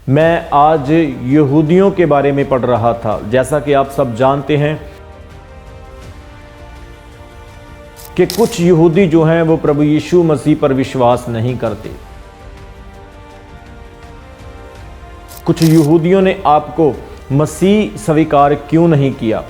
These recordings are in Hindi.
मैं आज यहूदियों के बारे में पढ़ रहा था। जैसा कि आप सब जानते हैं कि कुछ यहूदी जो हैं वो प्रभु यीशु मसीह पर विश्वास नहीं करते। कुछ यहूदियों ने आपको मसीह स्वीकार क्यों नहीं किया?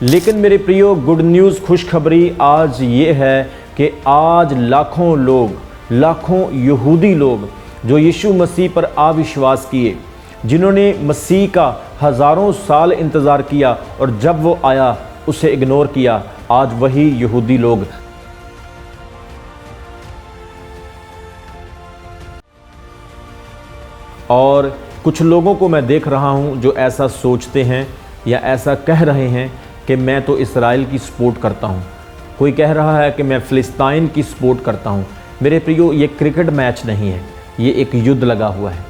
लेकिन मेरे प्रियो, गुड न्यूज़, खुशखबरी आज ये है कि आज लाखों लोग, लाखों यहूदी लोग जो यीशु मसीह पर अविश्वास किए, जिन्होंने मसीह का हज़ारों साल इंतज़ार किया और जब वो आया उसे इग्नोर किया, आज वही यहूदी लोग और कुछ लोगों को मैं देख रहा हूं जो ऐसा सोचते हैं या ऐसा कह रहे हैं कि मैं तो इस्राएल की सपोर्ट करता हूं। कोई कह रहा है कि मैं फ़िलिस्तीन की सपोर्ट करता हूं। मेरे प्रियो, ये क्रिकेट मैच नहीं है, ये एक युद्ध लगा हुआ है।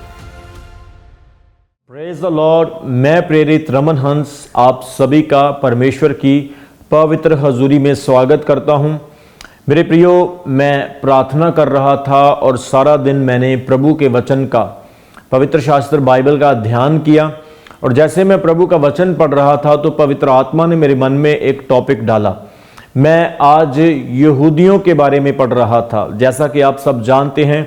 Praise the Lord. मैं प्रेरित रमन हंस आप सभी का परमेश्वर की पवित्र हजूरी में स्वागत करता हूं। मेरे प्रियो, मैं प्रार्थना कर रहा था और सारा दिन मैंने प्रभु के वचन का, पवित्र शास्त्र बाइबल का ध्यान किया। और जैसे मैं प्रभु का वचन पढ़ रहा था तो पवित्र आत्मा ने मेरे मन में एक टॉपिक डाला। मैं आज यहूदियों के बारे में पढ़ रहा था। जैसा कि आप सब जानते हैं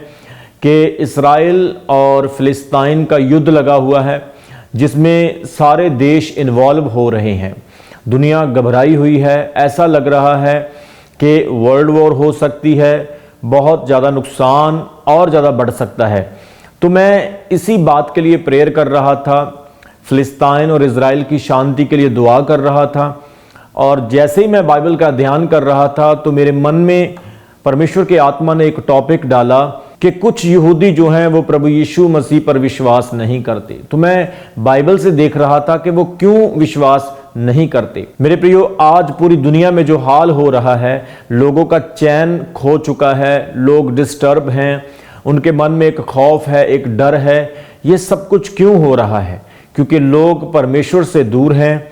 कि इस्राएल और फ़िलिस्तीन का युद्ध लगा हुआ है, जिसमें सारे देश इन्वॉल्व हो रहे हैं। दुनिया घबराई हुई है। ऐसा लग रहा है कि वर्ल्ड वॉर हो सकती है, बहुत ज़्यादा नुकसान और ज़्यादा बढ़ सकता है। तो मैं इसी बात के लिए प्रेयर कर रहा था, फ़िलिस्तीन और इज़राइल की शांति के लिए दुआ कर रहा था। और जैसे ही मैं बाइबल का ध्यान कर रहा था तो मेरे मन में परमेश्वर के आत्मा ने एक टॉपिक डाला कि कुछ यहूदी जो हैं वो प्रभु यीशु मसीह पर विश्वास नहीं करते। तो मैं बाइबल से देख रहा था कि वो क्यों विश्वास नहीं करते। मेरे प्रियो, आज पूरी दुनिया में जो हाल हो रहा है, लोगों का चैन खो चुका है, लोग डिस्टर्ब हैं, उनके मन में एक खौफ है, एक डर है। ये सब कुछ क्यों हो रहा है? क्योंकि लोग परमेश्वर से दूर हैं,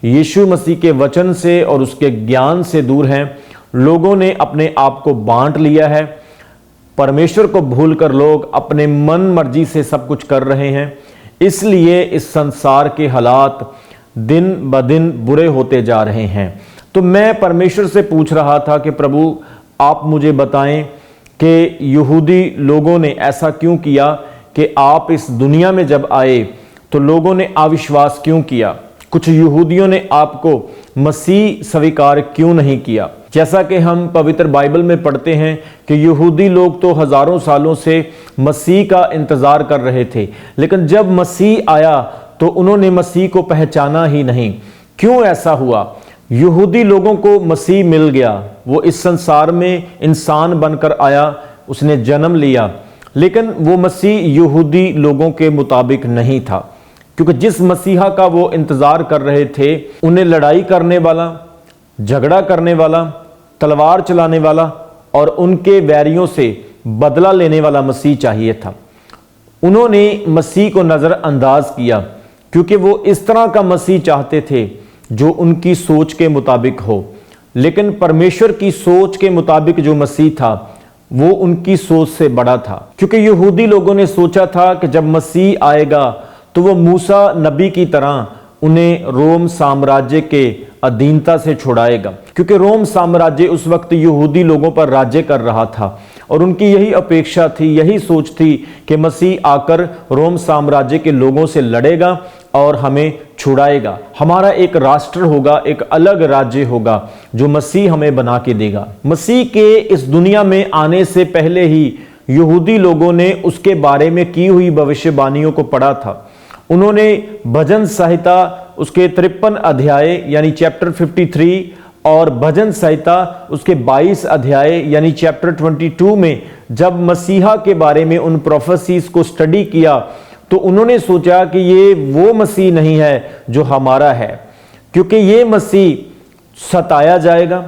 यीशु मसीह के वचन से और उसके ज्ञान से दूर हैं। लोगों ने अपने आप को बांट लिया है। परमेश्वर को भूलकर लोग अपने मन मर्जी से सब कुछ कर रहे हैं। इसलिए इस संसार के हालात दिन ब दिन बुरे होते जा रहे हैं। तो मैं परमेश्वर से पूछ रहा था कि प्रभु, आप मुझे बताएं कि यहूदी लोगों ने ऐसा क्यों किया कि आप इस दुनिया में जब आए तो लोगों ने अविश्वास क्यों किया? कुछ यहूदियों ने आपको मसीह स्वीकार क्यों नहीं किया? जैसा कि हम पवित्र बाइबल में पढ़ते हैं कि यहूदी लोग तो हज़ारों सालों से मसीह का इंतज़ार कर रहे थे, लेकिन जब मसीह आया तो उन्होंने मसीह को पहचाना ही नहीं। क्यों ऐसा हुआ? यहूदी लोगों को मसीह मिल गया, वो इस संसार में इंसान बनकर आया, उसने जन्म लिया, लेकिन वो मसीह यहूदी लोगों के मुताबिक नहीं था। क्योंकि जिस मसीहा का वो इंतज़ार कर रहे थे, उन्हें लड़ाई करने वाला, झगड़ा करने वाला, तलवार चलाने वाला और उनके वैरियों से बदला लेने वाला मसीह चाहिए था। उन्होंने मसीह को नज़रअंदाज किया क्योंकि वो इस तरह का मसीह चाहते थे जो उनकी सोच के मुताबिक हो। लेकिन परमेश्वर की सोच के मुताबिक जो मसीह था वो उनकी सोच से बड़ा था। क्योंकि यहूदी लोगों ने सोचा था कि जब मसीह आएगा तो वो मूसा नबी की तरह उन्हें रोम साम्राज्य के अधीनता से छुड़ाएगा। क्योंकि रोम साम्राज्य उस वक्त यहूदी लोगों पर राज्य कर रहा था और उनकी यही अपेक्षा थी, यही सोच थी कि मसीह आकर रोम साम्राज्य के लोगों से लड़ेगा और हमें छुड़ाएगा। हमारा एक राष्ट्र होगा, एक अलग राज्य होगा जो मसीह हमें बना के देगा। मसीह के इस दुनिया में आने से पहले ही यहूदी लोगों ने उसके बारे में की हुई भविष्यवाणियों को पढ़ा था। उन्होंने भजन संहिता उसके 53 अध्याय यानी चैप्टर 53 और भजन संहिता उसके 22 अध्याय यानी चैप्टर 22 में जब मसीहा के बारे में उन प्रोफेसीज को स्टडी किया तो उन्होंने सोचा कि ये वो मसीह नहीं है जो हमारा है। क्योंकि ये मसीह सताया जाएगा,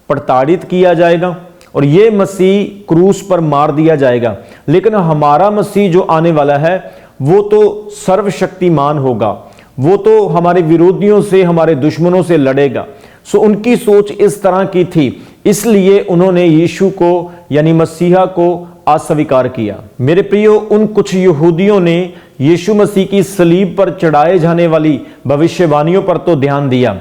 प्रताड़ित किया जाएगा और ये मसीह क्रूस पर मार दिया जाएगा। लेकिन हमारा मसीह जो आने वाला है वो तो सर्वशक्तिमान होगा, वो तो हमारे विरोधियों से, हमारे दुश्मनों से लड़ेगा। सो उनकी सोच इस तरह की थी, इसलिए उन्होंने यीशु को यानी मसीहा को अस्वीकार किया। मेरे प्रियो, उन कुछ यहूदियों ने यीशु मसीह की सलीब पर चढ़ाए जाने वाली भविष्यवाणियों पर तो ध्यान दिया,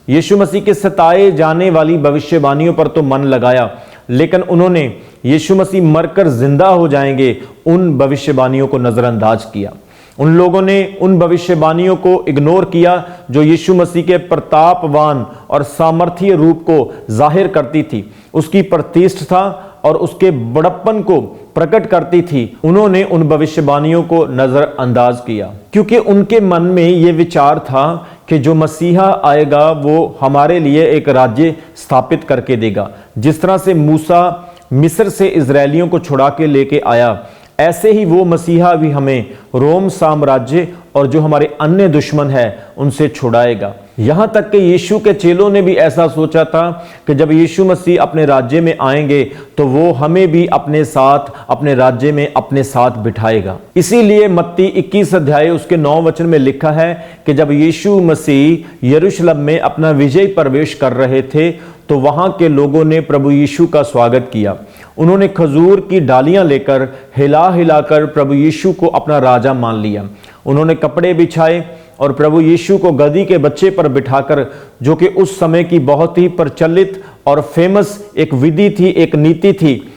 यीशु मसीह के सताए जाने वाली भविष्यवाणियों पर तो मन लगाया, लेकिन उन्होंने यीशु मसीह मरकर जिंदा हो जाएंगे उन भविष्यवाणियों को नजरअंदाज किया। उन लोगों ने उन भविष्यवाणियों को इग्नोर किया जो यीशु मसीह के प्रतापवान और सामर्थ्य रूप को जाहिर करती थी, उसकी प्रतिष्ठा और उसके बड़प्पन को प्रकट करती थी। उन्होंने उन भविष्यवाणियों को नजरअंदाज किया क्योंकि उनके मन में यह विचार था कि जो मसीहा आएगा वो हमारे लिए एक राज्य स्थापित करके देगा। जिस तरह से मूसा मिस्र से इजरायलियों को छुड़ा के लेके आया, ऐसे ही वो मसीहा भी हमें रोम साम्राज्य और जो हमारे अन्य दुश्मन है उनसे छुड़ाएगा। यहां तक कि यीशु के चेलों ने भी ऐसा सोचा था कि जब यीशु मसीह अपने राज्य में आएंगे तो वो हमें भी अपने साथ अपने राज्य में अपने साथ बिठाएगा। इसीलिए मत्ती 21 अध्याय उसके 9 वचन में लिखा है कि जब यीशु मसीह यरूशलेम में अपना विजय प्रवेश कर रहे थे तो वहां के लोगों ने प्रभु यीशु का स्वागत किया। उन्होंने खजूर की डालियां लेकर हिला हिलाकर प्रभु यीशु को अपना राजा मान लिया। उन्होंने कपड़े बिछाए और प्रभु यीशु को गधी के बच्चे पर बिठाकर, जो कि उस समय की बहुत ही प्रचलित और फेमस एक विधि थी, एक नीति थी,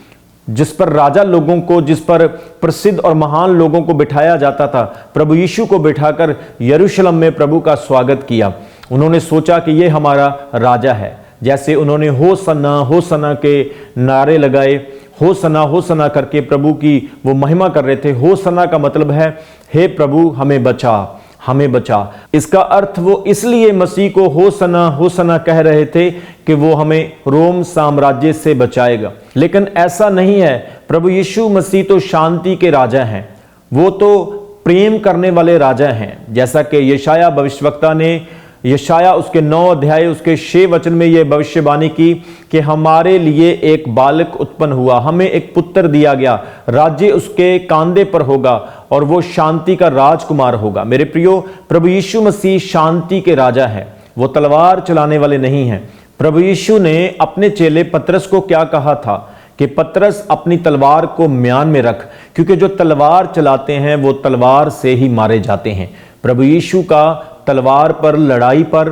जिस पर राजा लोगों को, जिस पर प्रसिद्ध और महान लोगों को बिठाया जाता था, प्रभु यीशु को बिठाकर यरूशलेम में प्रभु का स्वागत किया। उन्होंने सोचा कि ये हमारा राजा है। जैसे उन्होंने होसन्ना के नारे लगाए, होसन्ना करके प्रभु की वो महिमा कर रहे थे। होसन्ना का मतलब है हे प्रभु हमें बचा, हमें बचा। इसका अर्थ वो इसलिए मसीह को होसन्ना कह रहे थे कि वो हमें रोम साम्राज्य से बचाएगा। लेकिन ऐसा नहीं है। प्रभु यीशु मसीह तो शांति के राजा हैं, वो तो प्रेम करने वाले राजा हैं। जैसा कि यशाया भविष्यवक्ता ने यशाया उसके 9 अध्याय उसके 6 वचन में यह भविष्यवाणी की कि हमारे लिए एक बालक उत्पन्न हुआ, हमें एक पुत्र दिया गया, राज्य उसके कांधे पर होगा और वो शांति का राजकुमार होगा। मेरे प्रियो, प्रभु यीशु मसीह शांति के राजा है, वो तलवार चलाने वाले नहीं हैं। प्रभु यीशु ने अपने चेले पतरस को क्या कहा था कि पतरस अपनी तलवार को म्यान में रख, क्योंकि जो तलवार चलाते हैं वो तलवार से ही मारे जाते हैं। प्रभु यीशु का तलवार पर, लड़ाई पर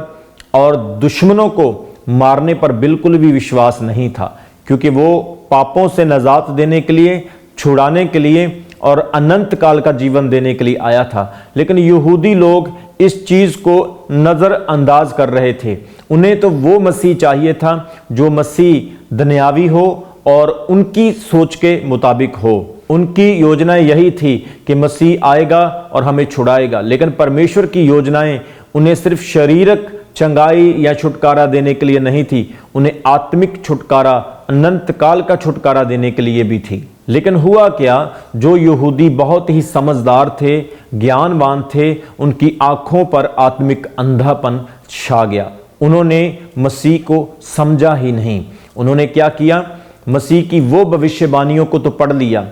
और दुश्मनों को मारने पर बिल्कुल भी विश्वास नहीं था, क्योंकि वो पापों से नजात देने के लिए, छुड़ाने के लिए और अनंत काल का जीवन देने के लिए आया था। लेकिन यहूदी लोग इस चीज को नजरअंदाज कर रहे थे। उन्हें तो वो मसीह चाहिए था जो मसीह दुनियावी हो और उनकी सोच के मुताबिक हो। उनकी योजनाएं यही थी कि मसीह आएगा और हमें छुड़ाएगा। लेकिन परमेश्वर की योजनाएं उन्हें सिर्फ शारीरिक चंगाई या छुटकारा देने के लिए नहीं थी, उन्हें आत्मिक छुटकारा, अनंत काल का छुटकारा देने के लिए भी थी। लेकिन हुआ क्या, जो यहूदी बहुत ही समझदार थे, ज्ञानवान थे, उनकी आंखों पर आत्मिक अंधापन छा गया। उन्होंने मसीह को समझा ही नहीं। उन्होंने क्या किया, मसीह की वो भविष्यवाणियों को तो पढ़ लिया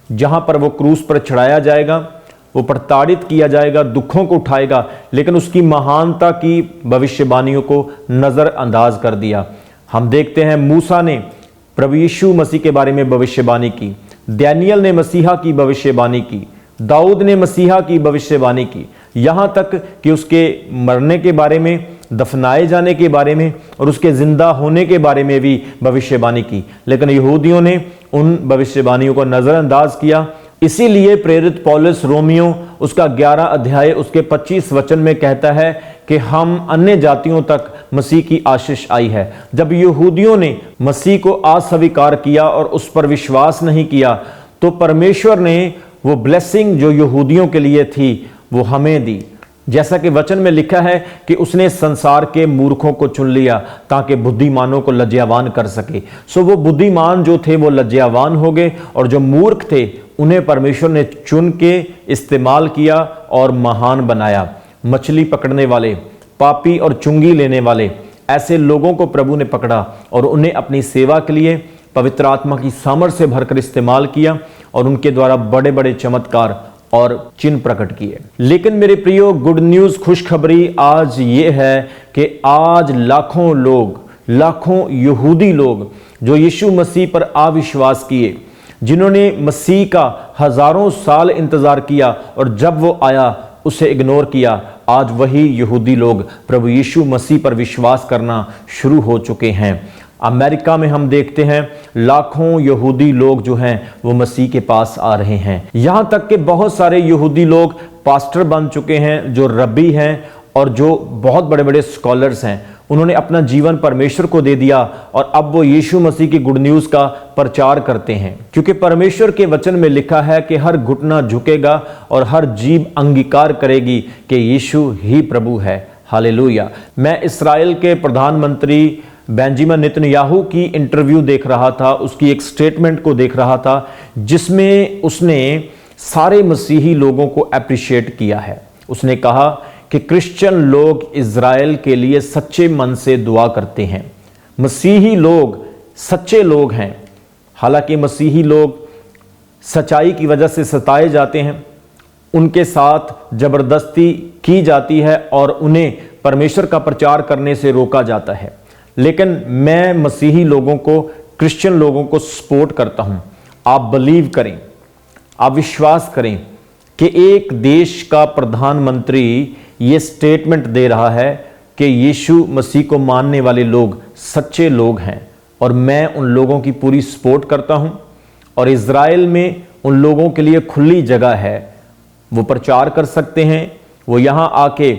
जहां पर वो क्रूस पर चढ़ाया जाएगा, वो प्रताड़ित किया जाएगा, दुखों को उठाएगा, लेकिन उसकी महानता की भविष्यवाणियों को नजरअंदाज कर दिया। हम देखते हैं मूसा ने प्रभु यीशु मसीह के बारे में भविष्यवाणी की, दानियल ने मसीहा की भविष्यवाणी की, दाऊद ने मसीहा की भविष्यवाणी की, यहां तक कि उसके मरने के बारे में, दफनाए जाने के बारे में और उसके जिंदा होने के बारे में भी भविष्यवाणी की। लेकिन यहूदियों ने उन भविष्यवाणियों को नजरअंदाज किया। इसीलिए प्रेरित पौलुस रोमियो उसका 11 अध्याय उसके 25 वचन में कहता है कि हम अन्य जातियों तक मसीह की आशीष आई है। जब यहूदियों ने मसीह को अस्वीकार किया और उस पर विश्वास नहीं किया, तो परमेश्वर ने वो ब्लेसिंग जो यहूदियों के लिए थी वो हमें दी। जैसा कि वचन में लिखा है कि उसने संसार के मूर्खों को चुन लिया ताकि बुद्धिमानों को लज्जावान कर सके। सो वो बुद्धिमान जो थे वो लज्जावान हो गए और जो मूर्ख थे उन्हें परमेश्वर ने चुन के इस्तेमाल किया और महान बनाया। मछली पकड़ने वाले, पापी और चुंगी लेने वाले ऐसे लोगों को प्रभु ने पकड़ा और उन्हें अपनी सेवा के लिए पवित्र आत्मा की सामर्थ्य से भरकर इस्तेमाल किया और उनके द्वारा बड़े बड़े चमत्कार और चिन्ह प्रकट किए। लेकिन मेरे प्रियो, गुड न्यूज, खुशखबरी आज ये है कि आज लाखों लोग, लाखों यहूदी लोग जो यीशु मसीह पर अविश्वास किए, जिन्होंने मसीह का हजारों साल इंतजार किया और जब वो आया उसे इग्नोर किया, आज वही यहूदी लोग प्रभु यीशु मसीह पर विश्वास करना शुरू हो चुके हैं। अमेरिका में हम देखते हैं लाखों यहूदी लोग जो हैं वो मसीह के पास आ रहे हैं। यहाँ तक कि बहुत सारे यहूदी लोग पास्टर बन चुके हैं, जो रब्बी हैं और जो बहुत बड़े बड़े स्कॉलर्स हैं। उन्होंने अपना जीवन परमेश्वर को दे दिया और अब वो यीशु मसीह की गुड न्यूज़ का प्रचार करते हैं, क्योंकि परमेश्वर के वचन में लिखा है कि हर घुटना झुकेगा और हर जीभ अंगीकार करेगी कि यीशु ही प्रभु है। हालेलुया। मैं इस्राएल के प्रधानमंत्री बेंजामिन नेतन्याहू की इंटरव्यू देख रहा था, उसकी एक स्टेटमेंट को देख रहा था, जिसमें उसने सारे मसीही लोगों को अप्रिशिएट किया है। उसने कहा कि क्रिश्चियन लोग इज़राइल के लिए सच्चे मन से दुआ करते हैं। मसीही लोग सच्चे लोग हैं। हालांकि मसीही लोग सच्चाई की वजह से सताए जाते हैं, उनके साथ ज़बरदस्ती की जाती है और उन्हें परमेश्वर का प्रचार करने से रोका जाता है। लेकिन मैं मसीही लोगों को, क्रिश्चियन लोगों को सपोर्ट करता हूं। आप बिलीव करें, आप विश्वास करें कि एक देश का प्रधानमंत्री ये स्टेटमेंट दे रहा है कि यीशु मसीह को मानने वाले लोग सच्चे लोग हैं, और मैं उन लोगों की पूरी सपोर्ट करता हूं। और इज़राइल में उन लोगों के लिए खुली जगह है, वो प्रचार कर सकते हैं, वो यहाँ आके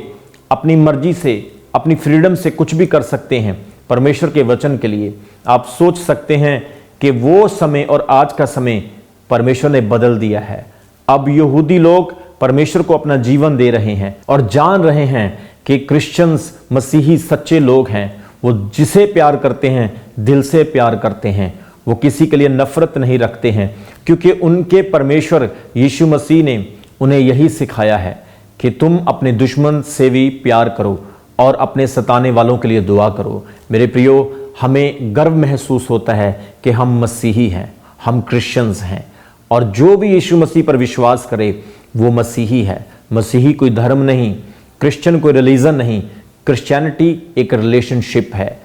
अपनी मर्जी से, अपनी फ्रीडम से कुछ भी कर सकते हैं परमेश्वर के वचन के लिए। आप सोच सकते हैं कि वो समय और आज का समय परमेश्वर ने बदल दिया है। अब यहूदी लोग परमेश्वर को अपना जीवन दे रहे हैं और जान रहे हैं कि क्रिश्चियंस मसीही सच्चे लोग हैं। वो जिसे प्यार करते हैं दिल से प्यार करते हैं, वो किसी के लिए नफरत नहीं रखते हैं, क्योंकि उनके परमेश्वर यीशु मसीह ने उन्हें यही सिखाया है कि तुम अपने दुश्मन से भी प्यार करो और अपने सताने वालों के लिए दुआ करो। मेरे प्रियो, हमें गर्व महसूस होता है कि हम मसीही हैं, हम क्रिश्चियंस हैं, और जो भी यीशु मसीह पर विश्वास करे वो मसीही है। मसीही कोई धर्म नहीं, क्रिश्चियन कोई रिलीजन नहीं, क्रिश्चियनिटी एक रिलेशनशिप है।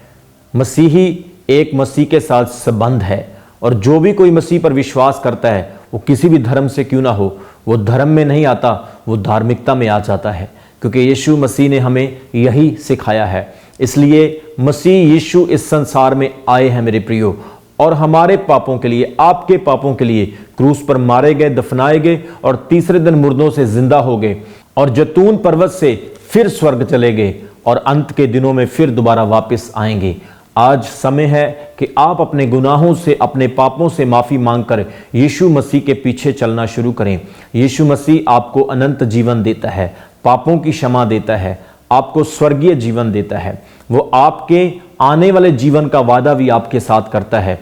मसीही एक मसीह के साथ संबंध है, और जो भी कोई मसीह पर विश्वास करता है वो किसी भी धर्म से क्यों ना हो, वो धर्म में नहीं आता, वो धार्मिकता में आ जाता है, क्योंकि यीशु मसीह ने हमें यही सिखाया है। इसलिए मसीह यीशु इस संसार में आए हैं मेरे प्रियो, और हमारे पापों के लिए, आपके पापों के लिए क्रूस पर मारे गए, दफनाए गए और तीसरे दिन मुर्दों से जिंदा हो गए, और जैतून पर्वत से फिर स्वर्ग चले गए, और अंत के दिनों में फिर दोबारा वापस आएंगे। आज समय है कि आप अपने गुनाहों से, अपने पापों से माफ़ी मांगकर यीशु मसीह के पीछे चलना शुरू करें। यीशु मसीह आपको अनंत जीवन देता है, पापों की क्षमा देता है, आपको स्वर्गीय जीवन देता है। वो आपके आने वाले जीवन का वादा भी आपके साथ करता है।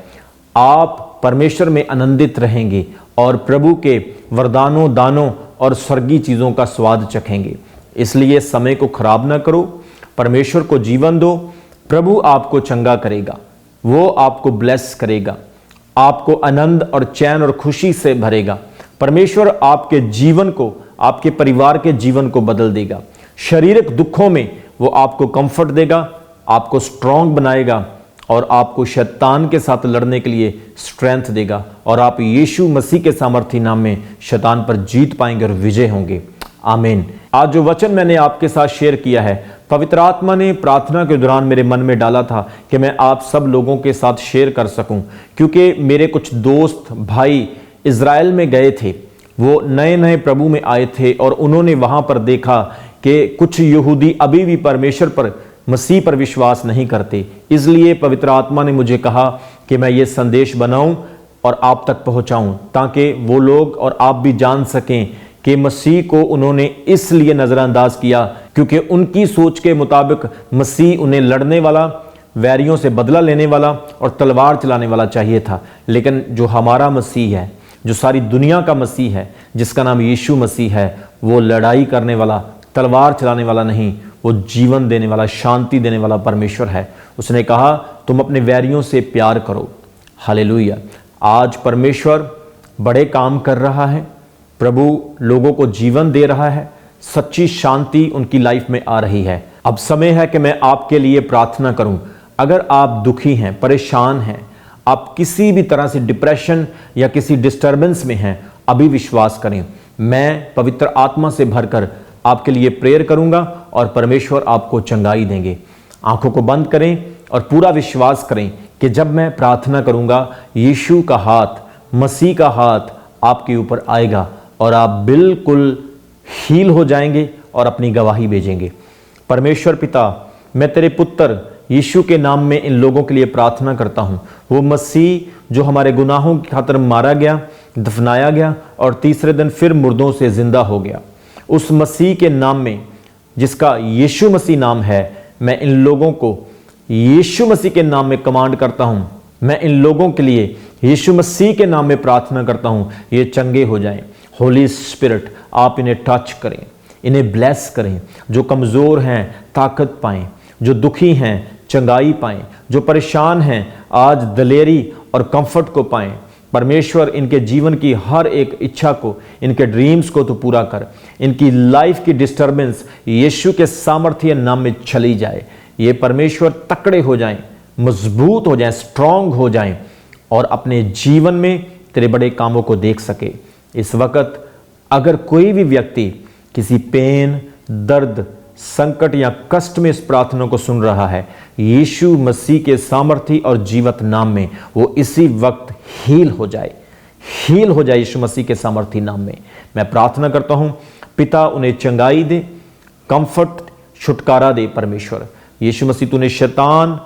आप परमेश्वर में आनंदित रहेंगे और प्रभु के वरदानों, दानों और स्वर्गीय चीज़ों का स्वाद चखेंगे। इसलिए समय को खराब ना करो, परमेश्वर को जीवन दो। प्रभु आपको चंगा करेगा, वो आपको ब्लेस करेगा, आपको आनंद और चैन और खुशी से भरेगा। परमेश्वर आपके जीवन को, आपके परिवार के जीवन को बदल देगा। शारीरिक दुखों में वो आपको कंफर्ट देगा, आपको स्ट्रांग बनाएगा और आपको शैतान के साथ लड़ने के लिए स्ट्रेंथ देगा, और आप यीशु मसीह के सामर्थी नाम में शैतान पर जीत पाएंगे और विजय होंगे। आमीन। आज जो वचन मैंने आपके साथ शेयर किया है, पवित्र आत्मा ने प्रार्थना के दौरान मेरे मन में डाला था कि मैं आप सब लोगों के साथ शेयर कर सकूं, क्योंकि मेरे कुछ दोस्त भाई इज़राइल में गए थे, वो नए नए प्रभु में आए थे, और उन्होंने वहां पर देखा कि कुछ यहूदी अभी भी परमेश्वर पर, मसीह पर विश्वास नहीं करते। इसलिए पवित्र आत्मा ने मुझे कहा कि मैं ये संदेश बनाऊं और आप तक पहुंचाऊं, ताकि वो लोग और आप भी जान सकें कि मसीह को उन्होंने इसलिए नज़रअंदाज किया क्योंकि उनकी सोच के मुताबिक मसीह उन्हें लड़ने वाला, वैरियों से बदला लेने वाला और तलवार चलाने वाला चाहिए था। लेकिन जो हमारा मसीह है, जो सारी दुनिया का मसीह है, जिसका नाम यीशु मसीह है, वो लड़ाई करने वाला, तलवार चलाने वाला नहीं, वो जीवन देने वाला, शांति देने वाला परमेश्वर है। उसने कहा तुम अपने वैरियों से प्यार करो। हालेलुया। आज परमेश्वर बड़े काम कर रहा है, प्रभु लोगों को जीवन दे रहा है, सच्ची शांति उनकी लाइफ में आ रही है। अब समय है कि मैं आपके लिए प्रार्थना करूं। अगर आप दुखी हैं, परेशान हैं, आप किसी भी तरह से डिप्रेशन या किसी डिस्टर्बेंस में हैं, अभी विश्वास करें। मैं पवित्र आत्मा से भरकर आपके लिए प्रेयर करूंगा और परमेश्वर आपको चंगाई देंगे। आंखों को बंद करें और पूरा विश्वास करें कि जब मैं प्रार्थना करूंगा, यीशु का हाथ, मसीह का हाथ आपके ऊपर आएगा और आप बिल्कुल हील हो जाएंगे और अपनी गवाही भेजेंगे। परमेश्वर पिता, मैं तेरे पुत्र यीशु के नाम में इन लोगों के लिए प्रार्थना करता हूं। वो मसीह जो हमारे गुनाहों की खातिर मारा गया, दफनाया गया और तीसरे दिन फिर मुर्दों से जिंदा हो गया, उस मसीह के नाम में जिसका यीशु मसीह नाम है, मैं इन लोगों को यीशु मसीह के नाम में कमांड करता हूं। मैं इन लोगों के लिए यीशु मसीह के नाम में प्रार्थना करता हूं, ये चंगे हो जाएं। होली स्पिरिट, आप इन्हें टच करें, इन्हें ब्लेस करें। जो कमज़ोर हैं ताकत पाएं, जो दुखी हैं चंगाई पाएं, जो परेशान हैं आज दिलेरी और कंफर्ट को पाएं। परमेश्वर इनके जीवन की हर एक इच्छा को, इनके ड्रीम्स को तो पूरा कर। इनकी लाइफ की डिस्टर्बेंस यीशु के सामर्थ्य नाम में चली जाए। ये परमेश्वर तकड़े हो जाएं, मजबूत हो जाएं, स्ट्रांग हो जाएं और अपने जीवन में तेरे बड़े कामों को देख सके। इस वक्त अगर कोई भी व्यक्ति किसी पेन, दर्द, संकट या कष्ट में इस प्रार्थना को सुन रहा है, यीशु मसीह के सामर्थ्य और जीवत नाम में वो इसी वक्त हील हो जाए, हील हो जाए यीशु मसीह के सामर्थ्य नाम में। मैं प्रार्थना करता हूं, पिता उन्हें चंगाई दे, कंफर्ट, छुटकारा दे। परमेश्वर यीशु मसीह, तूने शैतान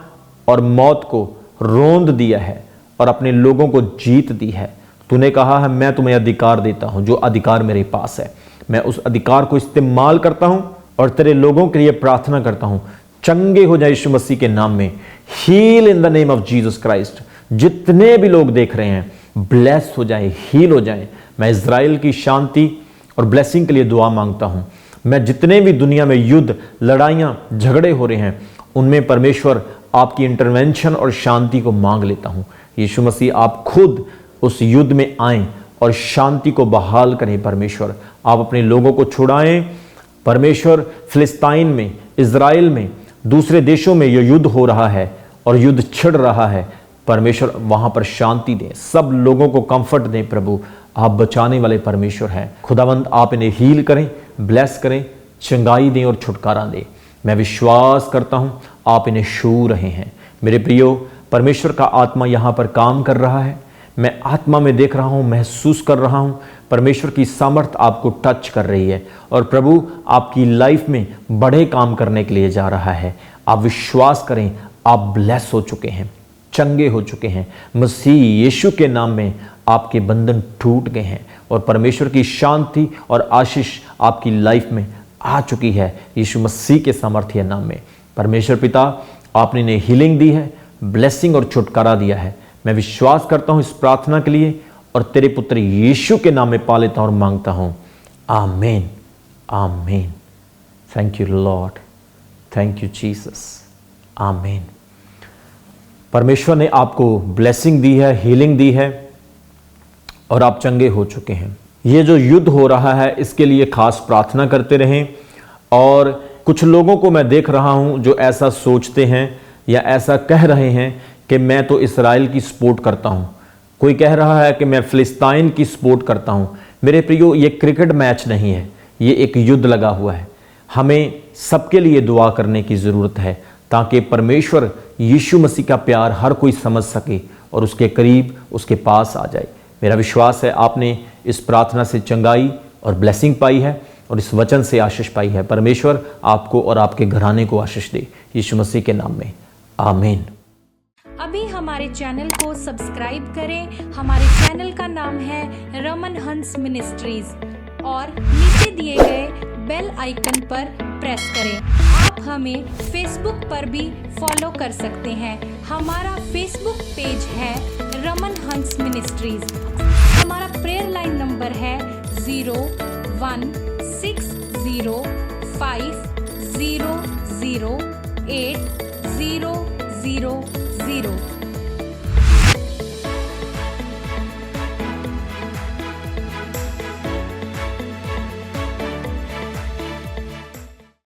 और मौत को रोंद दिया है और अपने लोगों को जीत दी है। तूने कहा है, मैं तुम्हें अधिकार देता हूं, जो अधिकार मेरे पास है मैं उस अधिकार को इस्तेमाल करता हूं और तेरे लोगों के लिए प्रार्थना करता हूं, चंगे हो जाए यीशु मसीह के नाम में। Heal in the name of Jesus Christ. जितने भी लोग देख रहे हैं, ब्लेस हो जाए, हील हो जाए। मैं इज़राइल की शांति और ब्लेसिंग के लिए दुआ मांगता हूं। मैं जितने भी दुनिया में युद्ध, लड़ाइयां, झगड़े हो रहे हैं, उनमें परमेश्वर आपकी इंटरवेंशन और शांति को मांग लेता हूं। यीशु मसीह, आप खुद उस युद्ध में आएं और शांति को बहाल करें। परमेश्वर, आप अपने लोगों को छुड़ाएं। परमेश्वर, फिलिस्तीन में, इज़राइल में, दूसरे देशों में यह युद्ध हो रहा है और युद्ध छिड़ रहा है। परमेश्वर, वहां पर शांति दें, सब लोगों को कंफर्ट दें। प्रभु, आप बचाने वाले परमेश्वर हैं। खुदावंद, आप इन्हें हील करें, ब्लेस करें, चंगाई दें और छुटकारा दें। मैं विश्वास करता हूं आप इन्हें छू रहे हैं। मेरे प्रियो, परमेश्वर का आत्मा यहां पर काम कर रहा है। मैं आत्मा में देख रहा हूं, महसूस कर रहा हूं, परमेश्वर की सामर्थ आपको टच कर रही है और प्रभु आपकी लाइफ में बड़े काम करने के लिए जा रहा है। आप विश्वास करें, आप ब्लेस हो चुके हैं, चंगे हो चुके हैं। मसीह यीशु के नाम में आपके बंधन टूट गए हैं और परमेश्वर की शांति और आशीष आपकी लाइफ में आ चुकी है यीशु मसीह के सामर्थ्य नाम में। परमेश्वर पिता, आपने इन्हें हीलिंग दी है, ब्लेसिंग और छुटकारा दिया है। मैं विश्वास करता हूं इस प्रार्थना के लिए और तेरे पुत्र यीशु के नाम में पा लेता हूं और मांगता हूं। आमीन, आमीन। Thank you Lord, thank you Jesus, आमीन। परमेश्वर ने आपको ब्लेसिंग दी है, हीलिंग दी है और आप चंगे हो चुके हैं। ये जो युद्ध हो रहा है, इसके लिए खास प्रार्थना करते रहें। और कुछ लोगों को मैं देख रहा हूं जो ऐसा सोचते हैं या ऐसा कह रहे हैं कि मैं तो इस्राएल की सपोर्ट करता हूं। कोई कह रहा है कि मैं फिलिस्तीन की सपोर्ट करता हूं। मेरे प्रियो, ये क्रिकेट मैच नहीं है, ये एक युद्ध लगा हुआ है। हमें सबके लिए दुआ करने की ज़रूरत है ताकि परमेश्वर यीशु मसीह का प्यार हर कोई समझ सके और उसके करीब, उसके पास आ जाए। मेरा विश्वास है आपने इस प्रार्थना से चंगाई और ब्लेसिंग पाई है और इस वचन से आशीष पाई है। परमेश्वर आपको और आपके घराने को आशीष दे, यीशु मसीह के नाम में, आमीन। अभी हमारे चैनल को सब्सक्राइब करें। हमारे चैनल का नाम है रमन हंस मिनिस्ट्रीज और नीचे दिए गए बेल आइकन पर प्रेस करें। आप हमें फेसबुक पर भी फॉलो कर सकते हैं। हमारा फेसबुक पेज है रमन हंस मिनिस्ट्रीज। हमारा प्रेयर लाइन नंबर है 0160500800।